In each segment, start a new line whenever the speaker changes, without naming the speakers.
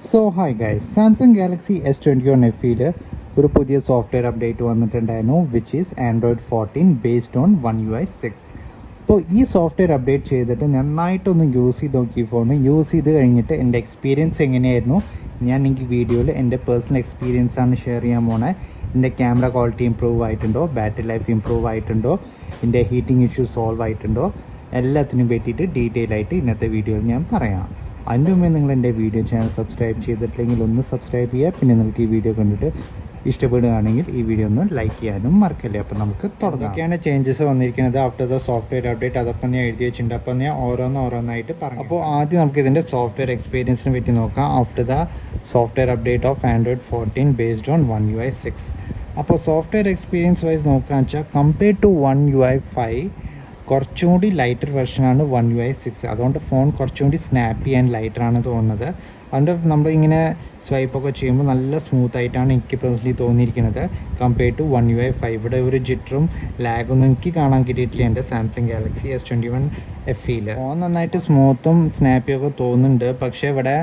So hi guys, Samsung Galaxy S21 FEയിൽ ഒരു പുതിയ software update വന്നിട്ടുണ്ടായിരുന്നു, which is Android 14 based on One UI 6. അപ്പോൾ ഈ സോഫ്റ്റ്വെയർ അപ്ഡേറ്റ് ചെയ്തിട്ട് നന്നായിട്ടൊന്ന് യൂസ് ചെയ്ത് നോക്കി. ഫോൺ യൂസ് ചെയ്ത് കഴിഞ്ഞിട്ട് എൻ്റെ എക്സ്പീരിയൻസ് എങ്ങനെയായിരുന്നു ഞാൻ എനിക്ക് വീഡിയോയിൽ എൻ്റെ പേഴ്സണൽ എക്സ്പീരിയൻസ് ആണ് ഷെയർ ചെയ്യാൻ പോണേ. എൻ്റെ ക്യാമറ ക്വാളിറ്റി ഇമ്പ്രൂവ് ആയിട്ടുണ്ടോ, ബാറ്ററി ലൈഫ് ഇമ്പ്രൂവ് ആയിട്ടുണ്ടോ, എൻ്റെ ഹീറ്റിംഗ് ഇഷ്യൂ സോൾവ് ആയിട്ടുണ്ടോ, എല്ലാത്തിനും പറ്റിയിട്ട് ഡീറ്റെയിൽ ആയിട്ട് ഇന്നത്തെ വീഡിയോയിൽ ഞാൻ പറയാം. അതിൻ്റെ മുമ്പേ നിങ്ങൾ എൻ്റെ വീഡിയോ ചാനൽ സബ്സ്ക്രൈബ് ചെയ്തിട്ടില്ലെങ്കിൽ ഒന്ന് സബ്സ്ക്രൈബ് ചെയ്യുക. പിന്നെ നിങ്ങൾക്ക് ഈ വീഡിയോ കണ്ടിട്ട് ഇഷ്ടപ്പെടുകയാണെങ്കിൽ ഈ വീഡിയോ ഒന്ന് ലൈക്ക് ചെയ്യാനും മറക്കല്ലേ. അപ്പോൾ നമുക്ക് തുടങ്ങാം. ഒക്കെയാണ് ചേഞ്ചസ് വന്നിരിക്കുന്നത് ആഫ്റ്റർ ദ സോഫ്റ്റ്വെയർ അപ്ഡേറ്റ്. അതൊക്കെ ഞാൻ എഴുതി വെച്ചിട്ടുണ്ട്. അപ്പോൾ ഞാൻ ഓരോന്നായിട്ട് പറയാം. അപ്പോൾ ആദ്യം നമുക്ക് ഇതിൻ്റെ സോഫ്റ്റ്വെയർ എക്സ്പീരിയൻസിനെ പറ്റി നോക്കാം. After the software update of Android 14 based on One UI 6. അപ്പോൾ സോഫ്റ്റ്വെയർ എക്സ്പീരിയൻസ് വൈസ് നോക്കുകയെന്ന് വെച്ചാൽ കമ്പയർഡ് ടു One UI 5 കുറച്ചും കൂടി ലൈറ്റർ വെർഷനാണ് One UI 6. അതുകൊണ്ട് ഫോൺ കുറച്ചും കൂടി സ്നാപ്പി ആൻഡ് ലൈറ്ററാണ് തോന്നുന്നത്. അതുകൊണ്ട് നമ്മളിങ്ങനെ സ്വൈപ്പൊക്കെ ചെയ്യുമ്പോൾ നല്ല സ്മൂത്ത് ആയിട്ടാണ് എനിക്ക് പേഴ്സണലി തോന്നിയിരിക്കുന്നത് കമ്പയർഡ് ടു One UI 5. ഇവിടെ ഒരു ജിറ്ററും ലാഗൊന്നും എനിക്ക് കാണാൻ കിട്ടിയിട്ടില്ല എൻ്റെ സാംസങ് ഗാലക്സി S21 FEയിൽ. ഫോൺ നന്നായിട്ട് സ്മൂത്തും സ്നാപ്പിയൊക്കെ തോന്നുന്നുണ്ട്. പക്ഷേ ഇവിടെ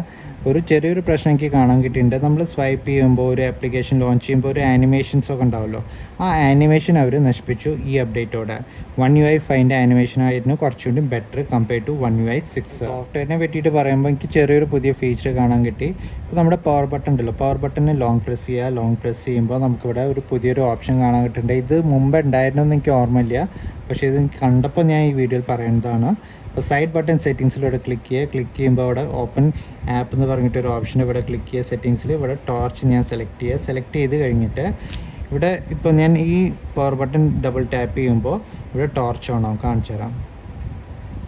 ഒരു ചെറിയൊരു പ്രശ്നം എനിക്ക് കാണാൻ കിട്ടിയിട്ടുണ്ട്. നമ്മൾ സ്വൈപ്പ് ചെയ്യുമ്പോൾ ഒരു ആപ്ലിക്കേഷൻ ലോഞ്ച് ചെയ്യുമ്പോൾ ഒരു ആനിമേഷൻസൊക്കെ ഉണ്ടാവുമല്ലോ, ആ ആനിമേഷൻ അവർ നശിപ്പിച്ചു ഈ അപ്ഡേറ്റോടെ. One UI 5ൻ്റെ ആനിമേഷൻ ആയിരുന്നു കുറച്ചുകൂടി better compared to One UI 6. സോഫ്റ്റ്വെയറിനെ പറ്റിയിട്ട് പറയുമ്പോൾ എനിക്ക് ചെറിയൊരു പുതിയ ഫീച്ചർ കാണാൻ കിട്ടി. ഇപ്പോൾ നമ്മുടെ പവർ ബട്ടൺ ഉണ്ടല്ലോ, പവർ ബട്ടണിൽ ലോങ് പ്രസ് ചെയ്യുമ്പോൾ നമുക്കിവിടെ ഒരു പുതിയൊരു ഓപ്ഷൻ കാണാൻ കിട്ടുന്നുണ്ട്. ഇത് മുമ്പ് ഉണ്ടായിരുന്നെന്ന് എനിക്ക് ഓർമ്മയില്ല, പക്ഷേ ഇത് കണ്ടപ്പോൾ ഞാൻ ഈ വീഡിയോയിൽ പറയുന്നതാണ്. അപ്പോൾ സൈഡ് ബട്ടൺ സെറ്റിങ്സിലൂടെ ക്ലിക്ക് ചെയ്യുമ്പോൾ അവിടെ ഓപ്പൺ ആപ്പ് എന്ന് പറഞ്ഞിട്ടൊരു ഓപ്ഷൻ ഇവിടെ ക്ലിക്ക് ചെയ്യുക. സെറ്റിങ്സിൽ ഇവിടെ ടോർച്ച് ഞാൻ സെലക്ട് ചെയ്ത് കഴിഞ്ഞിട്ട് ഇവിടെ ഇപ്പോൾ ഞാൻ ഈ പവർ ബട്ടൺ ഡബിൾ ടാപ്പ് ചെയ്യുമ്പോൾ ഇവിടെ ടോർച്ച് ഓൺ ആവും. കാണിച്ചു തരാം.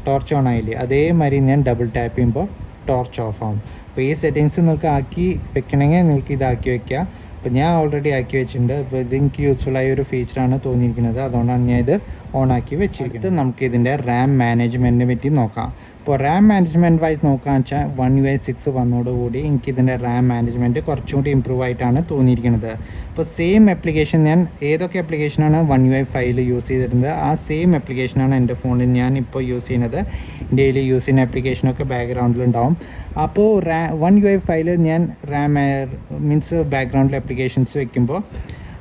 ടോർച്ച് ഓൺ ആയില്ലേ, അതേമാതിരി ഞാൻ ഡബിൾ ടാപ്പ് ചെയ്യുമ്പോൾ ടോർച്ച് ഓഫ് ആവും. അപ്പോൾ ഈ സെറ്റിങ്സ് നിങ്ങൾക്ക് ആക്കി വെക്കണമെങ്കിൽ നിങ്ങൾക്ക് ഇതാക്കി വെക്കുക. അപ്പോൾ ഞാൻ ഓൾറെഡി ആക്കി വെച്ചിട്ടുണ്ട്. അപ്പോൾ ഇത് എനിക്ക് യൂസ്ഫുൾ ആയ ഒരു ഫീച്ചറാണ് തോന്നിയിരിക്കുന്നത്, അതുകൊണ്ടാണ് ഞാൻ ഇത് ഓൺ ആക്കി വെച്ചിരിക്കുന്നത്. നമുക്ക് ഇതിൻ്റെ റാം മാനേജ്മെൻറ്റിനെ പറ്റി നോക്കാം. ഇപ്പോൾ റാം മാനേജ്മെൻറ്റ് വൈസ് നോക്കുകയെന്ന് വെച്ചാൽ One UI 6 വന്നതോടുകൂടി എനിക്കിതിൻ്റെ റാം മാനേജ്മെൻറ്റ് കുറച്ചുകൂടി ഇമ്പ്രൂവ് ആയിട്ടാണ് തോന്നിയിരിക്കുന്നത്. ഇപ്പോൾ സെയിം ആപ്ലിക്കേഷൻ ഞാൻ ഏതൊക്കെ ആപ്ലിക്കേഷനാണ് One UI 5ൽ യൂസ് ചെയ്തിരുന്നത് ആ സെയിം ആപ്ലിക്കേഷനാണ് എൻ്റെ ഫോണിൽ ഞാൻ ഇപ്പോൾ യൂസ് ചെയ്യുന്നത്. ഡെയിലി യൂസ് ചെയ്യുന്ന ആപ്ലിക്കേഷനൊക്കെ ബാക്ക്ഗ്രൗണ്ടിലുണ്ടാവും. അപ്പോൾ One UI 5ൽ ഞാൻ റാം മീൻസ് ബാക്ക്ഗ്രൗണ്ടിൽ ആപ്ലിക്കേഷൻസ് വെക്കുമ്പോൾ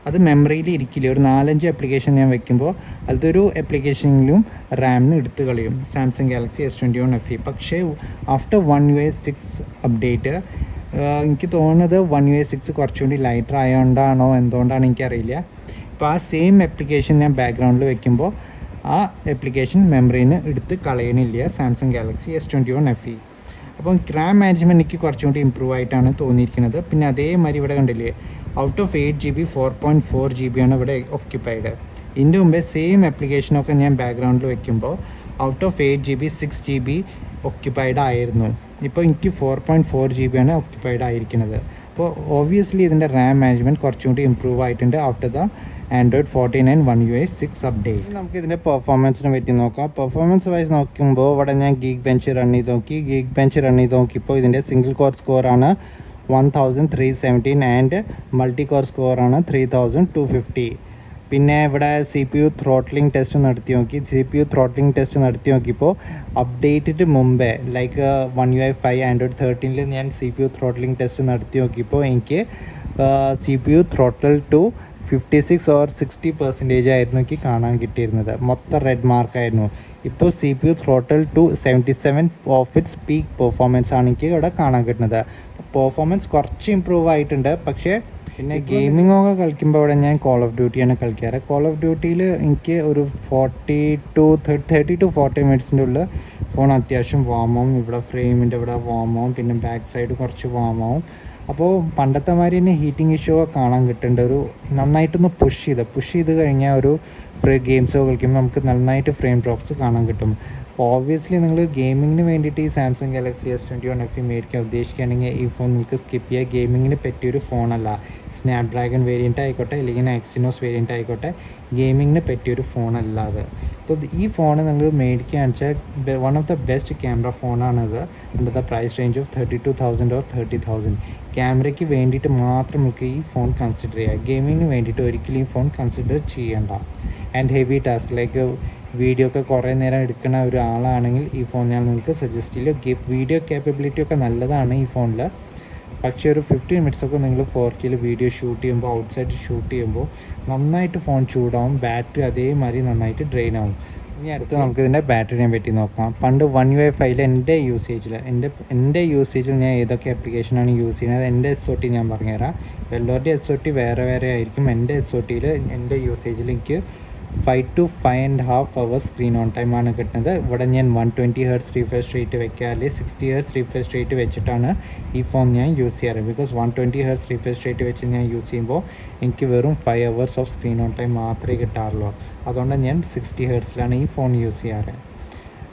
അത് മെമ്മറിയിൽ ഇരിക്കില്ല. ഒരു 4-5 ആപ്ലിക്കേഷൻ ഞാൻ വെക്കുമ്പോൾ അതൊരു ആപ്ലിക്കേഷനിലും റാമിന് എടുത്ത് കളയും സാംസങ് ഗാലക്സി S21 FE. പക്ഷേ ആഫ്റ്റർ One UI 6 അപ്ഡേറ്റ് എനിക്ക് തോന്നുന്നത് One UI 6 കുറച്ചുകൂടി ലൈറ്റർ ആയതുകൊണ്ടാണോ എന്തുകൊണ്ടാണ് എനിക്കറിയില്ല. ഇപ്പോൾ ആ സെയിം ആപ്ലിക്കേഷൻ ഞാൻ ബാക്ക്ഗ്രൗണ്ടിൽ വെക്കുമ്പോൾ ആ ആപ്ലിക്കേഷൻ മെമ്മറിയിൽ നിന്ന് എടുത്ത് കളയണില്ല സാംസങ് ഗാലക്സി S21 FE. അപ്പം റാം മാനേജ്മെൻറ്റ് എനിക്ക് കുറച്ചും കൂടി ഇമ്പ്രൂവ് ആയിട്ടാണ് തോന്നിയിരിക്കുന്നത്. പിന്നെ അതേമാതിരി ഇവിടെ കണ്ടില്ലേ, ഔട്ട് ഓഫ് 8GB 4.4 GB ആണ് ഇവിടെ ഒക്യുപ്പൈഡ്. ഇതിൻ്റെ മുമ്പേ സെയിം ആപ്ലിക്കേഷനൊക്കെ ഞാൻ ബാക്ക്ഗ്രൗണ്ടിൽ വെക്കുമ്പോൾ out of 8GB 6GB occupied ആയിരുന്നു. ഇപ്പോൾ എനിക്ക് 4.4 GB ആണ് ഒക്യുപ്പൈഡ് ആയിരിക്കുന്നത്. അപ്പോൾ ഓബ്വിയസ്ലി ഇതിൻ്റെ റാം മാനേജ്മെൻറ്റ് കുറച്ചും കൂടി ഇമ്പ്രൂവ് ആയിട്ടുണ്ട് after the Android 14 and One UI 6 update. നമുക്ക് ഇതിൻ്റെ പെർഫോമൻസിനെ പറ്റി നോക്കാം. പെർഫോമൻസ് വൈസ് നോക്കുമ്പോൾ ഇവിടെ ഞാൻ ഗീക്ക് ബെഞ്ച് റൺ ചെയ്ത് നോക്കിയപ്പോൾ ഇതിൻ്റെ സിംഗിൾ കോർ സ്കോറാണ് 1317 ആൻഡ് മൾട്ടി കോർ സ്കോറാണ് 3250. പിന്നെ ഇവിടെ CPU ത്രോട്ട്ലിംഗ് ടെസ്റ്റ് നടത്തി നോക്കിയപ്പോൾ അപ്ഡേറ്റിന് മുമ്പേ ലൈക്ക് One UI 5 ആൻഡ്രോയിഡ് 13ൽ ഞാൻ CPU ത്രോട്ട്ലിംഗ് ടെസ്റ്റ് നടത്തി നോക്കിയപ്പോൾ എനിക്ക് CPU ത്രോട്ടൽ ടു 56 or 60% ആയിരുന്നു എനിക്ക് കാണാൻ കിട്ടിയിരുന്നത്. മൊത്തം റെഡ് മാർക്കായിരുന്നു. ഇപ്പോൾ CPU throttle to 77 of its peak performance ആണ് എനിക്ക് ഇവിടെ കാണാൻ കിട്ടുന്നത്. പെർഫോമൻസ് കുറച്ച് ഇമ്പ്രൂവ് ആയിട്ടുണ്ട്. പക്ഷേ പിന്നെ ഗെയിമിങ്ങൊക്കെ കളിക്കുമ്പോൾ ഇവിടെ ഞാൻ കോൾ ഓഫ് ഡ്യൂട്ടിയാണ് കളിക്കാറ്. കോൾ ഓഫ് ഡ്യൂട്ടിയിൽ എനിക്ക് ഒരു 30 to 40 മിനിറ്റ്സിൻ്റെ ഉള്ളിൽ ഫോൺ അത്യാവശ്യം വാമാവും. ഇവിടെ ഫ്രെയിമിൻ്റെ ഇവിടെ വാമാവും, പിന്നെ ബാക്ക് സൈഡ് കുറച്ച് വാമാവും. അപ്പോൾ പണ്ടത്തെ മാതിരി തന്നെ ഹീറ്റിംഗ് ഇഷ്യൂ ഒക്കെ കാണാൻ കിട്ടുന്നുണ്ട്. ഒരു നന്നായിട്ടൊന്ന് പുഷ് ചെയ്ത് കഴിഞ്ഞാൽ ഒരു ഗെയിംസൊക്കെ കളിക്കുമ്പോൾ നമുക്ക് നന്നായിട്ട് ഫ്രെയിം ഡ്രോപ്സ് കാണാൻ കിട്ടും. അപ്പോൾ ഓബ്വിയസ്ലി നിങ്ങൾ ഗെയിമിങ്ങിന് വേണ്ടിയിട്ട് ഈ സാംസങ് ഗാലക്സി S21 FE മേടിക്കാൻ ഉദ്ദേശിക്കുകയാണെങ്കിൽ ഈ ഫോൺ നിങ്ങൾക്ക് സ്കിപ്പ് ചെയ്യുക. ഗെയിമിങ്ങിന് പറ്റിയൊരു ഫോണല്ല. സ്നാപ്ഡ്രാഗൺ വേരിയൻ്റ് ആയിക്കോട്ടെ അല്ലെങ്കിൽ എക്സിനോസ് വേരിയൻ്റ് ആയിക്കോട്ടെ, ഗെയിമിങ്ങിന് പറ്റിയൊരു ഫോണല്ല അത്. അപ്പോൾ ഈ ഫോൺ നിങ്ങൾ മേടിക്കുകയാണെന്ന് വെച്ചാൽ one of the best camera ഫോണാണിത്. Under the price range of 32,000 or 30,000. ക്യാമറയ്ക്ക് വേണ്ടിയിട്ട് മാത്രം നമുക്ക് ഈ ഫോൺ കൺസിഡർ ചെയ്യുക. ഗെയിമിങ്ങിന് വേണ്ടിയിട്ട് ഒരിക്കലും ഈ ഫോൺ കൺസിഡർ ചെയ്യേണ്ട. And heavy task like video ഒക്കെ കുറേ നേരം എടുക്കുന്ന ഒരാളാണെങ്കിൽ ഈ ഫോൺ ഞാൻ നിങ്ങൾക്ക് സജസ്റ്റ് ചെയ്യില്ല. വീഡിയോ കേപ്പബിലിറ്റി ഒക്കെ നല്ലതാണ് ഈ ഫോണിൽ. പക്ഷേ ഒരു 15 മിനിറ്റ്സൊക്കെ നിങ്ങൾ 4K വീഡിയോ ഷൂട്ട് ചെയ്യുമ്പോൾ, ഔട്ട്സൈഡ് ഷൂട്ട് ചെയ്യുമ്പോൾ നന്നായിട്ട് ഫോൺ ചൂടാവും, ബാറ്ററി അതേമാതിരി നന്നായിട്ട് ഡ്രെയിൻ ആവും. ഇനി അടുത്ത് നമുക്ക് ഇതിൻ്റെ ബാറ്ററിനെ പറ്റി നോക്കാം. പണ്ട് One UI 5 എൻ്റെ യൂസേജിൽ ഞാൻ ഏതൊക്കെ ആപ്ലിക്കേഷനാണ് യൂസ് ചെയ്യുന്നത്, എൻ്റെ SOT ഞാൻ പറഞ്ഞുതരാം. എല്ലാവരുടെയും SOT വേറെ വേറെ ആയിരിക്കും. എൻ്റെ SOTയിൽ എൻ്റെ യൂസേജിൽ എനിക്ക് 5 to 5.5 hours screen on time ആണ് കിട്ടുന്നത്. ഇവിടെ ഞാൻ 120 Hz റീഫ്രഷ് റേറ്റ് വെക്കുക, അല്ലെങ്കിൽ 60 Hz റീഫ്രഷ് റേറ്റ് വെച്ചിട്ടാണ് ഈ ഫോൺ ഞാൻ യൂസ് ചെയ്യാറ്. ബിക്കോസ് 120 Hz റീഫ്രഷ് റേറ്റ് വെച്ച് ഞാൻ യൂസ് ചെയ്യുമ്പോൾ എനിക്ക് വെറും 5 hours of screen on time മാത്രമേ കിട്ടാറുള്ളൂ. അതുകൊണ്ട് ഞാൻ 60 Hzലാണ് ഈ ഫോൺ യൂസ് ചെയ്യാറ്.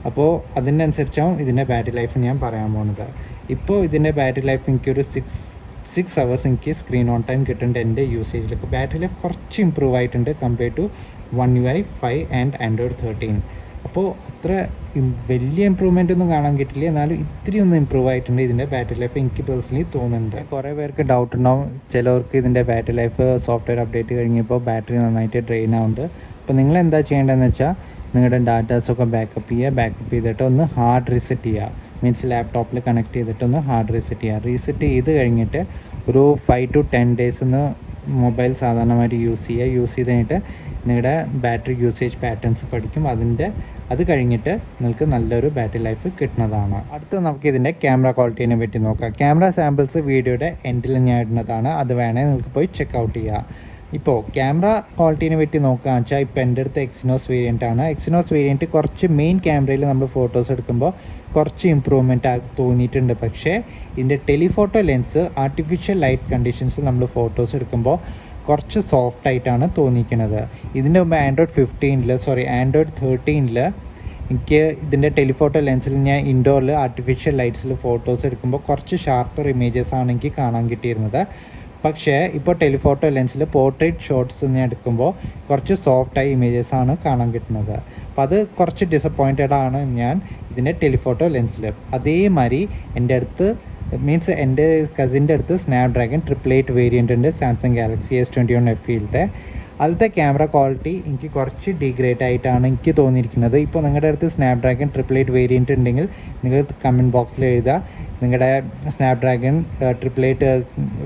അപ്പോൾ അതിൻ്റെ അനുസരിച്ചാവും ഇതിൻ്റെ ബാറ്ററി ലൈഫ് ഞാൻ പറയാൻ പോകുന്നത്. ഇപ്പോൾ ഇതിൻ്റെ ബാറ്ററി ലൈഫ് എനിക്കൊരു 6 hours എനിക്ക് സ്ക്രീൻ ഓൺ ടൈം കിട്ടുന്നുണ്ട് എൻ്റെ യൂസേജിലേക്ക്. ബാറ്ററി ലൈഫ് കുറച്ച് ഇമ്പ്രൂവ് ആയിട്ടുണ്ട് compare to One UI 5 and Android 13. അപ്പോൾ അത്ര വലിയ ഇമ്പ്രൂവ്മെൻ്റ് ഒന്നും കാണാൻ കിട്ടില്ല, എന്നാലും ഇത്തിരി ഒന്ന് ഇമ്പ്രൂവ് ആയിട്ടുണ്ട് ഇതിൻ്റെ ബാറ്ററി ലൈഫ് എനിക്ക് പേഴ്സണലി തോന്നുന്നുണ്ട്. കുറേ പേർക്ക് ഡൗട്ട് ഉണ്ടാവും, ചിലവർക്ക് ഇതിൻ്റെ ബാറ്ററി ലൈഫ് സോഫ്റ്റ്വെയർ അപ്ഡേറ്റ് കഴിഞ്ഞപ്പോൾ ബാറ്ററി നന്നായിട്ട് ഡ്രെയിൻ ആവുന്നുണ്ട്. അപ്പോൾ നിങ്ങൾ എന്താ ചെയ്യേണ്ടതെന്ന് വെച്ചാൽ നിങ്ങളുടെ ഡാറ്റാസൊക്കെ ബാക്കപ്പ് ചെയ്തിട്ട് ഒന്ന് ഹാർഡ് റീസെറ്റ് ചെയ്യുക. മീൻസ് ലാപ്ടോപ്പിൽ കണക്ട് ചെയ്തിട്ടൊന്ന് ഹാർഡ് റീസെറ്റ് ചെയ്ത് കഴിഞ്ഞിട്ട് ഒരു 5 to 10 days ഒന്ന് മൊബൈൽ സാധാരണമായിട്ട് യൂസ് ചെയ്ത് കഴിഞ്ഞിട്ട് നിങ്ങളുടെ ബാറ്ററി യൂസേജ് പാറ്റേൺസ് പഠിക്കും. അത് കഴിഞ്ഞിട്ട് നിങ്ങൾക്ക് നല്ലൊരു ബാറ്ററി ലൈഫ് കിട്ടുന്നതാണ്. അടുത്ത് നമുക്ക് ഇതിൻ്റെ ക്യാമറ ക്വാളിറ്റീനെ പറ്റി നോക്കാം. ക്യാമറ സാമ്പിൾസ് വീഡിയോയുടെ എൻഡിൽ ഞാൻ ഇടുന്നതാണ്, അത് വേണമെങ്കിൽ നിങ്ങൾക്ക് പോയി ചെക്കൗട്ട് ചെയ്യാം. ഇപ്പോൾ ക്യാമറ ക്വാളിറ്റീനെ പറ്റി നോക്കുകയെന്ന് വെച്ചാൽ ഇപ്പോൾ എൻ്റെ അടുത്ത് എക്സിനോസ് വേരിയൻ്റ് ആണ്. എക്സിനോസ് വേരിയൻറ്റ് കുറച്ച് മെയിൻ ക്യാമറയിൽ നമ്മൾ ഫോട്ടോസ് എടുക്കുമ്പോൾ കുറച്ച് ഇമ്പ്രൂവ്മെൻറ്റ് തോന്നിയിട്ടുണ്ട്. പക്ഷേ ഇതിൻ്റെ telephoto lens artificial light conditions നമ്മൾ ഫോട്ടോസ് എടുക്കുമ്പോൾ കുറച്ച് സോഫ്റ്റ് ആയിട്ടാണ് തോന്നിക്കുന്നത്. ഇതിൻ്റെ മുമ്പ് Android 13 എനിക്ക് ഇതിൻ്റെ ടെലിഫോട്ടോ ലെൻസിൽ ഞാൻ ഇൻഡോറിൽ ആർട്ടിഫിഷ്യൽ ലൈറ്റ്സിൽ ഫോട്ടോസ് എടുക്കുമ്പോൾ കുറച്ച് ഷാർപ്പർ ഇമേജസ് ആണ് എനിക്ക് കാണാൻ കിട്ടിയിരുന്നത്. പക്ഷേ ഇപ്പോൾ ടെലിഫോട്ടോ ലെൻസിൽ പോർട്രേറ്റ് ഷോട്ട്സ് ഞാൻ എടുക്കുമ്പോൾ കുറച്ച് സോഫ്റ്റായി ഇമേജസ് ആണ് കാണാൻ കിട്ടുന്നത്. അപ്പോൾ അത് കുറച്ച് ഡിസപ്പോയിൻറ്റഡ് ആണ് ഞാൻ ഇതിൻ്റെ ടെലിഫോട്ടോ ലെൻസിൽ. അതേമാതിരി എൻ്റെ കസിൻ്റെ അടുത്ത് സ്നാപ്ഡ്രാഗൺ 888 വേരിയൻ്റ് ഉണ്ട്, സാംസങ് ഗാലക്സി S21 FEയിലത്തെ. അതിലത്തെ ക്യാമറ ക്വാളിറ്റി എനിക്ക് കുറച്ച് ഡിഗ്രേഡ് ആയിട്ടാണ് എനിക്ക് തോന്നിയിരിക്കുന്നത്. ഇപ്പോൾ നിങ്ങളുടെ അടുത്ത് സ്നാപ്ഡ്രാഗൺ 888 വേരിയൻ്റ് ഉണ്ടെങ്കിൽ നിങ്ങൾ കമൻറ്റ് ബോക്സിൽ എഴുതുക നിങ്ങളുടെ സ്നാപ്ഡ്രാഗൺ 888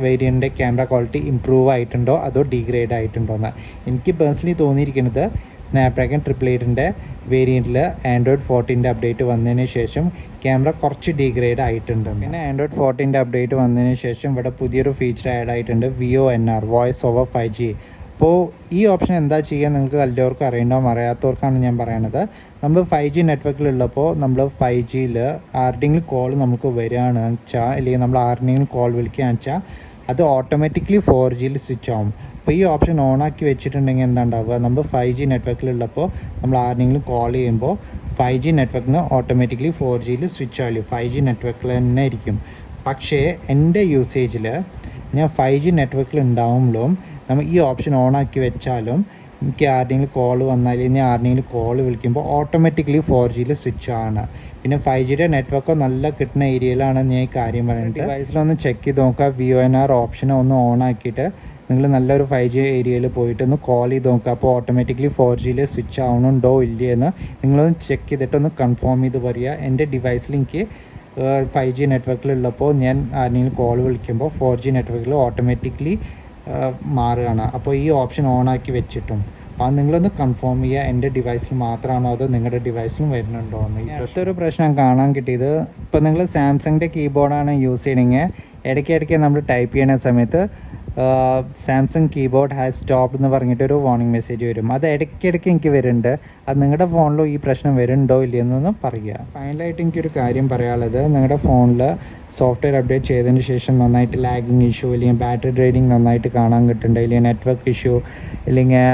വേരിയൻ്റെ ക്യാമറ ക്വാളിറ്റി ഇമ്പ്രൂവ് ആയിട്ടുണ്ടോ അതോ ഡിഗ്രേഡ് ആയിട്ടുണ്ടോ എന്ന്. എനിക്ക് പേഴ്സണലി തോന്നിയിരിക്കുന്നത് സ്നാപ്ഡ്രാഗൺ 888 വേരിയൻറ്റിൽ Android 14 അപ്ഡേറ്റ് വന്നതിന് ശേഷം ക്യാമറ കുറച്ച് ഡിഗ്രേഡ് ആയിട്ടുണ്ട്. പിന്നെ Android 14 അപ്ഡേറ്റ് വന്നതിന് ശേഷം ഇവിടെ പുതിയൊരു ഫീച്ചർ ആഡ് ആയിട്ടുണ്ട്, VoNR, വോയിസ് ഓവർ 5G. അപ്പോൾ ഈ ഓപ്ഷൻ എന്താ ചെയ്യുക നിങ്ങൾക്ക് എല്ലാവർക്കും അറിയണ്ടാവും, അറിയാത്തവർക്കാണ് ഞാൻ പറയണത്. നമ്മൾ 5G നെറ്റ്വർക്കിലുള്ളപ്പോൾ നമ്മൾ 5Gയിൽ ആരുടെയെങ്കിലും കോൾ നമുക്ക് വരികയാണെന്ന് വെച്ചാൽ, അല്ലെങ്കിൽ നമ്മൾ ആരുടെയെങ്കിലും കോൾ വിളിക്കുകയാണെന്ന് വെച്ചാൽ അത് ഓട്ടോമാറ്റിക്കലി 4Gയിൽ സ്വിച്ച് ആവും. അപ്പോൾ ഈ ഓപ്ഷൻ ഓണാക്കി വെച്ചിട്ടുണ്ടെങ്കിൽ എന്താ ഉണ്ടാവുക, നമ്മൾ 5G നെറ്റ്വർക്കിലുള്ളപ്പോൾ നമ്മൾ ആരെങ്കിലും കോൾ ചെയ്യുമ്പോൾ 5G നെറ്റ്വർക്കിന് ഓട്ടോമാറ്റിക്കലി 4Gയിൽ സ്വിച്ച് ആവില്ല, 5G നെറ്റ്വർക്കിൽ തന്നെ ഇരിക്കും. പക്ഷേ എൻ്റെ യൂസേജിൽ ഞാൻ 5G നെറ്റ്വർക്കിൽ ഉണ്ടാവുമ്പോഴും നമ്മൾ ഈ ഓപ്ഷൻ ഓണാക്കി വെച്ചാലും എനിക്ക് ആരുടെയെങ്കിലും കോൾ വന്നാൽ ഞാൻ ആരുടെയെങ്കിലും കോൾ വിളിക്കുമ്പോൾ ഓട്ടോമാറ്റിക്കലി 4Gയിൽ സ്വിച്ച് ആണ്. പിന്നെ 5Gയുടെ നെറ്റ്വർക്ക് നല്ല കിട്ടുന്ന ഏരിയയിലാണ് ഞാൻ ഈ കാര്യം പറയുന്നത്. ഡിവൈസിലൊന്ന് ചെക്ക് ചെയ്ത് നോക്കുക, VoNR ഓപ്ഷനെ ഒന്ന് ഓണാക്കിയിട്ട് നിങ്ങൾ നല്ലൊരു 5G ഏരിയയിൽ പോയിട്ട് ഒന്ന് കോൾ ചെയ്ത് നോക്കുക. അപ്പോൾ ഓട്ടോമാറ്റിക്കലി 4Gയിൽ സ്വിച്ച് ആവണുണ്ടോ ഇല്ലയെന്ന് നിങ്ങളൊന്ന് ചെക്ക് ചെയ്തിട്ടൊന്ന് കൺഫേം ചെയ്ത് പറയുക. എൻ്റെ ഡിവൈസിൽ എനിക്ക് 5G നെറ്റ്വർക്കിലുള്ളപ്പോൾ ഞാൻ ആരെങ്കിലും കോൾ വിളിക്കുമ്പോൾ 4G നെറ്റ്വർക്കിൽ ഓട്ടോമാറ്റിക്കലി മാറുകയാണ്. അപ്പോൾ ഈ ഓപ്ഷൻ ഓണാക്കി വെച്ചിട്ടും അത് നിങ്ങളൊന്ന് കൺഫേം ചെയ്യുക, എൻ്റെ ഡിവൈസിൽ മാത്രമാണോ അതോ നിങ്ങളുടെ ഡിവൈസിലും വരുന്നുണ്ടോ എന്ന്. അടുത്തൊരു പ്രശ്നം കാണാൻ കിട്ടിയത്, ഇപ്പോൾ നിങ്ങൾ സാംസങ്ങിൻ്റെ കീബോർഡാണ് യൂസ് ചെയ്യണമെങ്കിൽ ഇടയ്ക്കിടയ്ക്ക് നമ്മൾ ടൈപ്പ് ചെയ്യുന്ന സമയത്ത് സാംസങ് കീബോർഡ് ഹാസ് സ്റ്റോപ്ഡ് എന്ന് പറഞ്ഞിട്ടൊരു വാർണിംഗ് മെസ്സേജ് വരും. അത് ഇടയ്ക്കിടയ്ക്ക് എനിക്ക് വരുന്നുണ്ട്. അത് നിങ്ങളുടെ ഫോണിലും ഈ പ്രശ്നം വരുന്നുണ്ടോ ഇല്ലയെന്നൊന്ന് പറയുക. ഫൈനലായിട്ട് എനിക്കൊരു കാര്യം പറയാനുള്ളത്, നിങ്ങളുടെ ഫോണിൽ സോഫ്റ്റ്വെയർ അപ്ഡേറ്റ് ചെയ്തതിന് ശേഷം നന്നായിട്ട് ലാഗിങ് ഇഷ്യൂ അല്ലെങ്കിൽ ബാറ്ററി ഡ്രെയിനിങ് നന്നായിട്ട് കാണാൻ കിട്ടുന്നുണ്ട്, അല്ലെങ്കിൽ നെറ്റ്വർക്ക് ഇഷ്യൂ അല്ലെങ്കിൽ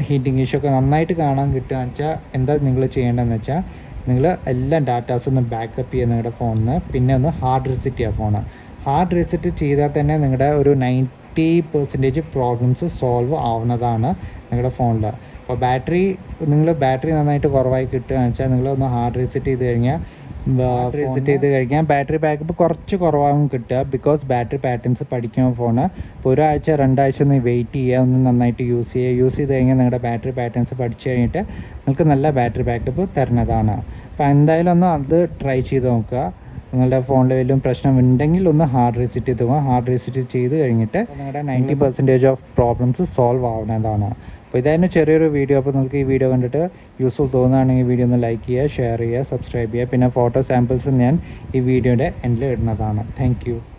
ഹീറ്റിംഗ് ഇഷ്യൂ ഒക്കെ നന്നായിട്ട് കാണാൻ കിട്ടുകയെന്ന് വെച്ചാൽ എന്താ നിങ്ങൾ ചെയ്യേണ്ടതെന്ന് വെച്ചാൽ നിങ്ങൾ എല്ലാ ഡാറ്റാസും ഒന്ന് ബാക്കപ്പ് ചെയ്യുക നിങ്ങളുടെ ഫോണിൽ. പിന്നെ ഒന്ന് ഹാർഡ് റീസെറ്റ് ചെയ്യുക ഫോണ്. ഹാർഡ് റീസെറ്റ് ചെയ്താൽ തന്നെ നിങ്ങളുടെ ഒരു 90% പ്രോബ്ലംസ് സോൾവ് ആവുന്നതാണ് നിങ്ങളുടെ ഫോണിൽ. അപ്പോൾ ബാറ്ററി നന്നായിട്ട് കുറവായി കിട്ടുകയെന്ന് വെച്ചാൽ നിങ്ങളൊന്ന് ഹാർഡ് റീസെറ്റ് ചെയ്ത് കഴിഞ്ഞാൽ ബാറ്ററി ബാക്കപ്പ് കുറച്ച് കുറവാകും കിട്ടുക. ബിക്കോസ് ബാറ്ററി പാറ്റേൺസ് പഠിക്കുന്ന ഫോണ്. ഇപ്പോൾ ഒരാഴ്ച 2 ആഴ്ച ഒന്ന് വെയിറ്റ് ചെയ്യുക, ഒന്ന് നന്നായിട്ട് യൂസ് ചെയ്ത് കഴിഞ്ഞാൽ നിങ്ങളുടെ ബാറ്ററി പാറ്റേൺസ് പഠിച്ചു കഴിഞ്ഞിട്ട് നിങ്ങൾക്ക് നല്ല ബാറ്ററി ബാക്കപ്പ് തരുന്നതാണ്. അപ്പോൾ എന്തായാലും ഒന്ന് അത് ട്രൈ ചെയ്ത് നോക്കുക. നിങ്ങളുടെ ഫോണിൽ വല്ലതും പ്രശ്നം ഉണ്ടെങ്കിൽ ഒന്ന് ഹാർഡ് റീസെറ്റ് ചെയ്ത് പോകാം. ഹാർഡ് റീസെറ്റ് ചെയ്ത് കഴിഞ്ഞിട്ട് നിങ്ങളുടെ 90% ഓഫ് പ്രോബ്ലംസ് സോൾവ് ആവുന്നതാണ്. അപ്പോൾ ഇതായിരുന്നു ചെറിയൊരു വീഡിയോ. അപ്പോൾ നിങ്ങൾക്ക് ഈ വീഡിയോ കണ്ടിട്ട് യൂസ്ഫുൾ തോന്നുകയാണെങ്കിൽ വീഡിയോ ഒന്ന് ലൈക്ക് ചെയ്യുക, ഷെയർ ചെയ്യുക, സബ്സ്ക്രൈബ് ചെയ്യുക. പിന്നെ ഫോട്ടോ സാമ്പിൾസ് ഞാൻ ഈ വീഡിയോയുടെ എൻഡിൽ ഇടുന്നതാണ്. താങ്ക്